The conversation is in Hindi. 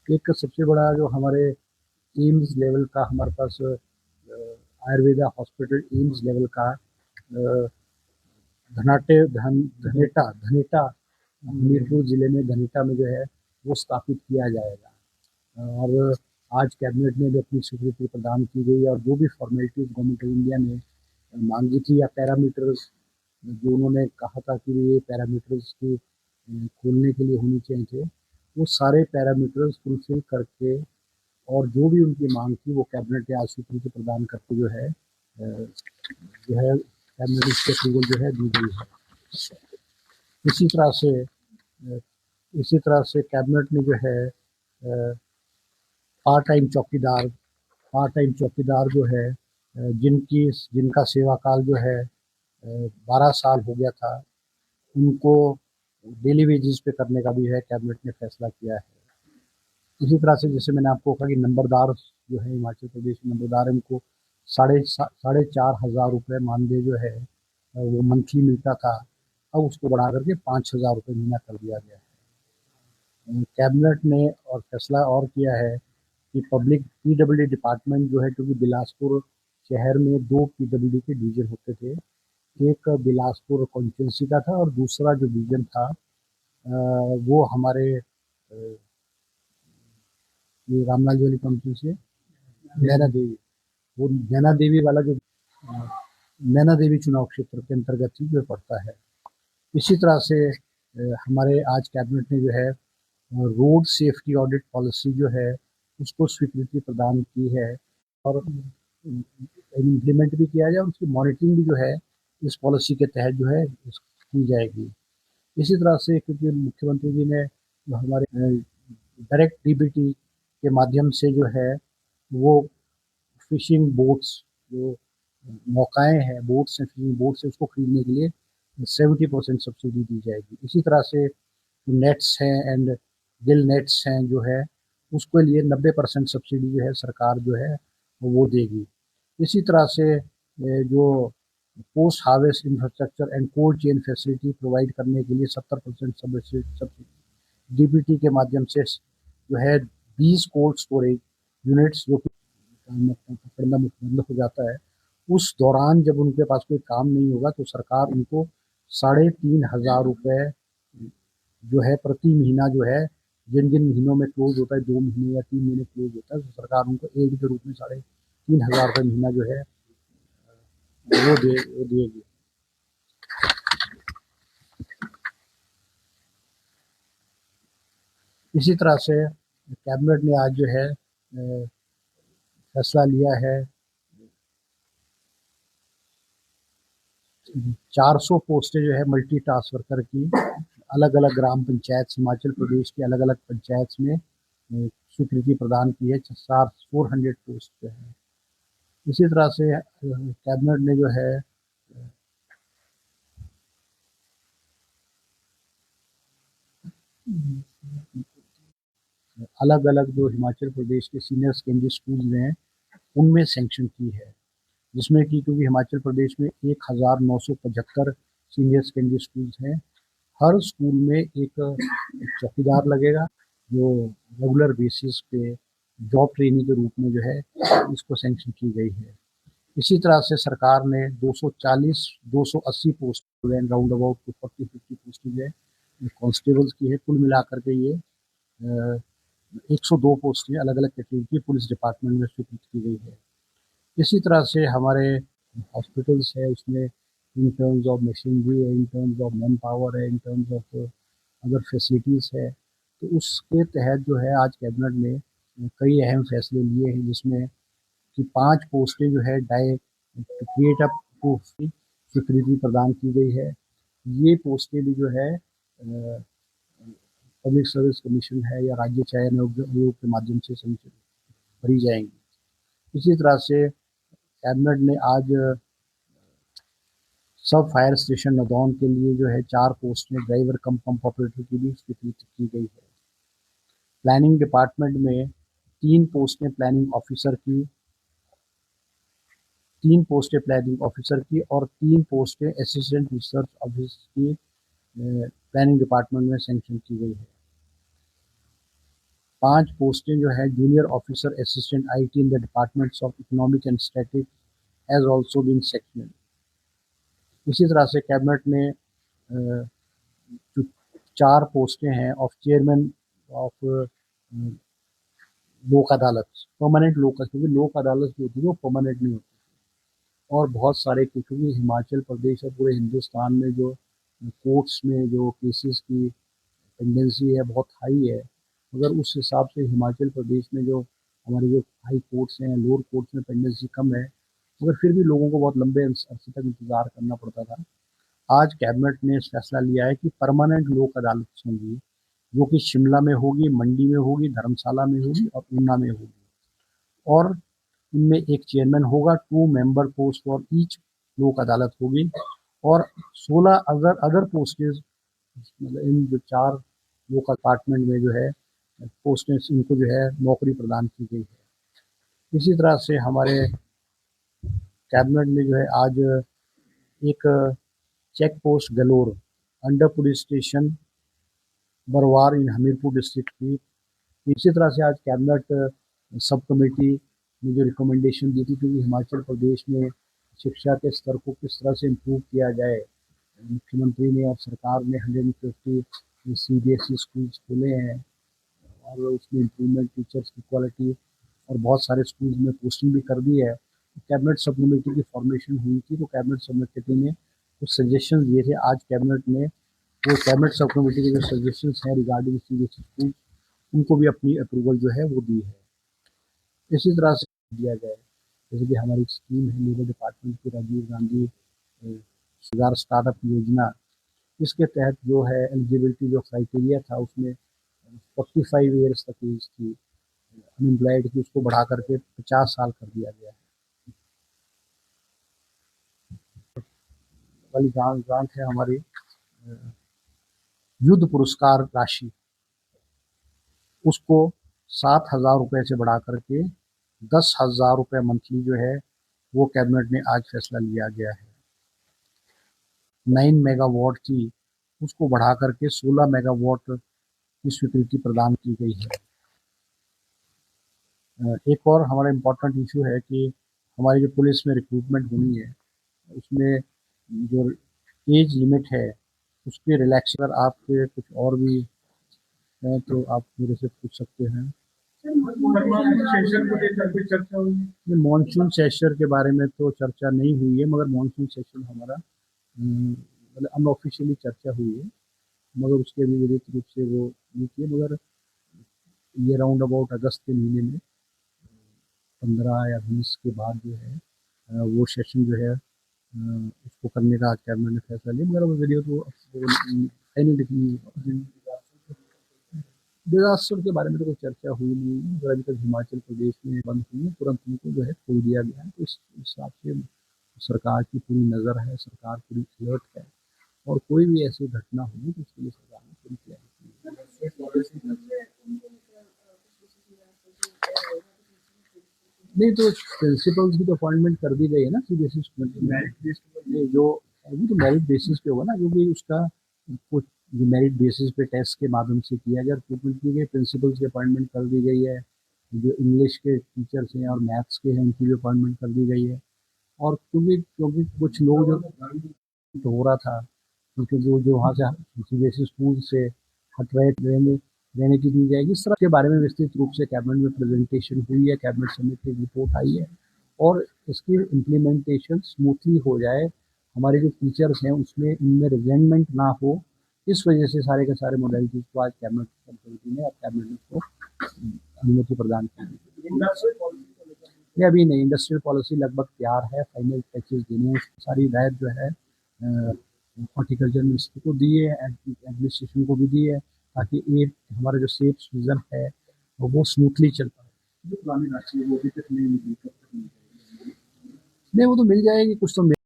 एक सबसे बड़ा जो हमारे एम्स लेवल का हमारे पास आयुर्वेदा हॉस्पिटल एम्स लेवल का धनेटा धनेटा हमीरपुर जिले में धनेटा में जो है वो स्थापित किया जाएगा। और आज कैबिनेट ने भी अपनी स्वीकृति प्रदान की गई और जो भी फॉर्मेलिटीज गवर्नमेंट ऑफ इंडिया ने मांगी थी या पैरामीटर्स जो उन्होंने कहा था कि ये पैरामीटर्स की खोलने के लिए होनी चाहिए, वो सारे पैरामीटर्स फुलफिल करके और जो भी उनकी मांग थी वो कैबिनेट ने आज स्वीकृति प्रदान करके जो है कैबिनेट इसकी अप्रूवल जो है दी गई है। इसी तरह से इसी तरह से कैबिनेट ने जो है पार्ट टाइम चौकीदार जो है जिनका सेवा काल जो है 12 साल हो गया था, उनको डेली वेजेस पे करने का भी है कैबिनेट ने फैसला किया है। इसी तरह से जैसे मैंने आपको कहा कि नंबरदार जो है हिमाचल प्रदेश में नंबरदार है, उनको 4,500 मानदेय जो है वो मंथली मिलता था, अब उसको बढ़ा करके 5,000 महीना कर दिया गया है। कैबिनेट ने और फैसला और किया है कि पब्लिक पीडब्ल्यूडी डिपार्टमेंट जो है, क्योंकि बिलासपुर शहर में 2 पीडब्ल्यूडी के डिवीजन होते थे, एक बिलासपुर कॉन्स्टिट्यूंसी का था और दूसरा जो डिवीजन था वो हमारे ये रामलाल जी वाली कॉन्स्टिट्यूंसी है नैना देवी, वो नैना देवी वाला जो नैना देवी चुनाव क्षेत्र के अंतर्गत ही जो पड़ता है। इसी तरह से हमारे आज कैबिनेट ने जो है रोड सेफ्टी ऑडिट पॉलिसी जो है उसको स्वीकृति प्रदान की है और इम्प्लीमेंट भी किया जाए और उसकी मॉनिटरिंग भी जो है इस पॉलिसी के तहत जो है की जाएगी। इसी तरह से क्योंकि मुख्यमंत्री जी ने जो हमारे डायरेक्ट डीबीटी के माध्यम से जो है वो फिशिंग बोट्स जो नौकाएं हैं, बोट्स हैं, फिशिंग बोट्स है, उसको खरीदने के लिए 70% सब्सिडी दी जाएगी। इसी तरह से नेट्स हैं एंड गिल नेट्स हैं जो है उसके लिए 90% सब्सिडी जो है सरकार जो है वो देगी। इसी तरह से जो post harvest infrastructure and cold chain facility provide करने के लिए 70% सब्सिडी डीबीटी के माध्यम से जो है 20 कोल्ड स्टोरेज यूनिट्स जो कि पकड़ना बंद हो जाता है, उस दौरान जब उनके पास कोई काम नहीं होगा तो सरकार उनको 3,500 जो है प्रति महीना जो है जिन जिन महीनों में क्लोज होता है 2 महीने या 3 महीने क्लोज होता है तो सरकार उनको एक के रूप में 3,500 महीना जो है वो देगी। इसी तरह से कैबिनेट ने आज जो है फैसला लिया है 400 पोस्टें जो है मल्टी टास्क वर्कर की अलग अलग ग्राम पंचायत हिमाचल प्रदेश के अलग अलग पंचायत में स्वीकृति प्रदान की है। 400 पोस्ट जो है। इसी तरह से कैबिनेट ने जो है अलग अलग जो हिमाचल प्रदेश के सीनियर सेकेंडरी स्कूल हैं उनमें सैंक्शन की है, जिसमें कि क्योंकि हिमाचल प्रदेश में 1,975 सीनियर सेकेंडरी स्कूल्स हैं, हर स्कूल में एक चौकीदार लगेगा जो रेगुलर बेसिस पे जॉब ट्रेनिंग के रूप में जो है इसको सैंक्शन की गई है। इसी तरह से सरकार ने 280 पोस्ट राउंड अबाउट 40-50 पोस्ट जो है कांस्टेबल्स की है, कुल मिलाकर के ये 102 पोस्टें अलग अलग कैटेगरी की पुलिस डिपार्टमेंट में स्वीकृत की गई है। इसी तरह से हमारे हॉस्पिटल्स है उसमें इन टर्म्स ऑफ मशीनरी है, in terms of manpower है, in terms of other facilities है, तो उसके तहत जो है आज कैबिनेट ने कई अहम फैसले लिए हैं, जिसमें कि 5 पोस्टें जो है क्रिएट अप की स्वीकृति प्रदान की गई है। ये पोस्टें भी जो है पब्लिक सर्विस कमीशन है या राज्य चयन आयोग के माध्यम से भरी जाएंगी। इसी तरह से कैबिनेट ने आज सब फायर स्टेशन नदौन के लिए जो है 4 पोस्ट में ड्राइवर कम पंप ऑपरेटर की भी स्वीकृति की गई है। प्लानिंग डिपार्टमेंट में 3 पोस्टें प्लानिंग ऑफिसर की 3 पोस्टें प्लानिंग ऑफिसर की और 3 पोस्टें असिस्टेंट रिसर्च ऑफिस की प्लानिंग डिपार्टमेंट में सैंक्शन की गई है। 5 पोस्टें जो है junior officer assistant IT in the departments of economic and static has also been sectioned. इसी तरह से कैबिनेट ने जो 4 पोस्टें हैं ऑफ चेयरमैन ऑफ लोक अदालत, परमानेंट लोक, क्योंकि लोक अदालत जो होती है वो परमानेंट नहीं होती, और बहुत सारे, क्योंकि हिमाचल प्रदेश और पूरे हिंदुस्तान में जो कोर्ट्स में जो केसेस की पेंडेंसी है बहुत हाई है, मगर उस हिसाब से हिमाचल प्रदेश में जो हमारे जो हाई कोर्ट्स हैं, लोअर कोर्ट्स में पेंडेंसी कम है, मगर फिर भी लोगों को बहुत लंबे अरसे तक इंतज़ार करना पड़ता था। आज कैबिनेट ने फैसला लिया है कि परमानेंट लोक अदालत होंगी, जो कि शिमला में होगी, मंडी में होगी, धर्मशाला में होगी और ऊना में होगी, और इनमें एक चेयरमैन होगा, 2 मेंबर पोस्ट फॉर ईच लोक अदालत होगी, और 16 अदर पोस्टेज, मतलब इन जो 4 लोक अपार्टमेंट में जो है पोस्टें, इनको जो है नौकरी प्रदान की गई है। इसी तरह से हमारे कैबिनेट ने जो है आज एक check post Galore under police station Barwar in Hamirpur district की। इसी तरह से आज कैबिनेट सब कमेटी ने जो रिकमेंडेशन दी थी, क्योंकि हिमाचल प्रदेश में शिक्षा के स्तर को किस तरह से इम्प्रूव किया जाए, मुख्यमंत्री ने और सरकार ने 150 CBSE स्कूल्स खोले हैं, और उसमें इम्प्रूवमेंट, टीचर्स की क्वालिटी, और बहुत सारे स्कूल्स में पोस्टिंग भी कर दी है। कैबिनेट सब कमेटी की फॉर्मेशन हुई थी, तो कैबिनेट सब कमेटी ने कुछ सजेशन दिए थे। आज कैबिनेट ने वो कैबिनेट सब कमेटी के जो सजेशंस हैं रिगार्डिंग CBSE स्कूल, उनको भी अपनी अप्रूवल जो है वो दी है। इसी तरह से दिया जाए, जैसे कि हमारी स्कीम है लेबर डिपार्टमेंट की, राजीव गांधी रोजगार स्टार्टअप योजना, इसके तहत जो है एलिजिबिलिटी जो क्राइटेरिया था उसमें 45 ईयर्स तक एज थी अनएम्प्लॉयड की, उसको बढ़ा करके 50 साल कर दिया गया है। वाली ग्रांट है हमारी युद्ध पुरस्कार राशि, उसको 7,000 रुपये से बढ़ा करके 10,000 रुपये मंथली जो है वो कैबिनेट ने आज फैसला लिया गया है। 9 मेगावाट थी, उसको बढ़ा करके 16 मेगावाट की स्वीकृति प्रदान की गई है। एक और हमारा इम्पोर्टेंट इशू है कि हमारी जो पुलिस में रिक्रूटमेंट होनी है, उसमें जो एज लिमिट है उसके रिलैक्स, अगर आपके कुछ और भी हैं तो आप मेरे से पूछ सकते हैं। मॉनसून सेशन के बारे में तो चर्चा नहीं हुई है, मगर मॉनसून सेशन हमारा मतलब अनऑफिशियली चर्चा हुई है, मगर उसके अभी विधित रूप से वो नहीं किए, मगर ये राउंड अबाउट अगस्त के महीने में 15 या 20 के बाद जो है वो सेशन जो है उसको करने का कैबिनेट ने फैसला लिया, मगर वो वीडियो तो डिजास्टर के बारे में तो कोई चर्चा हुई नहीं है, मगर अभी तक हिमाचल प्रदेश में बंद हुई है, तुरंत उनको जो है खोल दिया गया है। तो इस हिसाब से सरकार की पूरी नज़र है, सरकार पूरी अलर्ट है, और कोई भी ऐसी घटना होगी तो उसके लिए सरकार ने पूरी तैयारी की है। नहीं तो प्रिंसिपल्स की तो अपॉइंटमेंट कर दी गई है ना CBSE स्कूल में, जो वो तो मेरिट बेसिस पे होगा ना, क्योंकि उसका कुछ मेरिट बेसिस पे टेस्ट के माध्यम से किया गया, रिक्रूटमेंट की गई, प्रिंसिपल्स की अपॉइंटमेंट कर दी गई है, जो इंग्लिश के टीचर्स हैं और मैथ्स के हैं उनकी भी अपॉइंटमेंट कर दी गई है। और क्योंकि कुछ लोग जो हो रहा था, क्योंकि जो वहाँ से CBSE स्कूल से हट रहे रहने की दी जाएगी, इस तरह के बारे में विस्तृत रूप से कैबिनेट में प्रेजेंटेशन हुई है, कैबिनेट समिति की रिपोर्ट आई है, और इसकी इम्प्लीमेंटेशन स्मूथली हो जाए, हमारे जो टीचर्स हैं उसमें इनमें रिजेंटमेंट ना हो, इस वजह से सारे के सारे मोडेलिटीज को आज कैबिनेट समिति ने और कैबिनेट ने उसको अनुमति प्रदान की। ये अभी नहीं, इंडस्ट्रियल पॉलिसी लगभग तैयार है, फाइनल टचेस देने हैं, सारी राय जो है हॉर्टिकल्चर मिनिस्ट्री को दी है, एडमिनिस्ट्रेशन को भी दी है, ताकि ये हमारा जो सेफ सीजन है वो स्मूथली चल पाए। जो पुरानी राशि है वो अभी तक नहीं मिली, नहीं वो तो मिल जाएगी, कुछ तो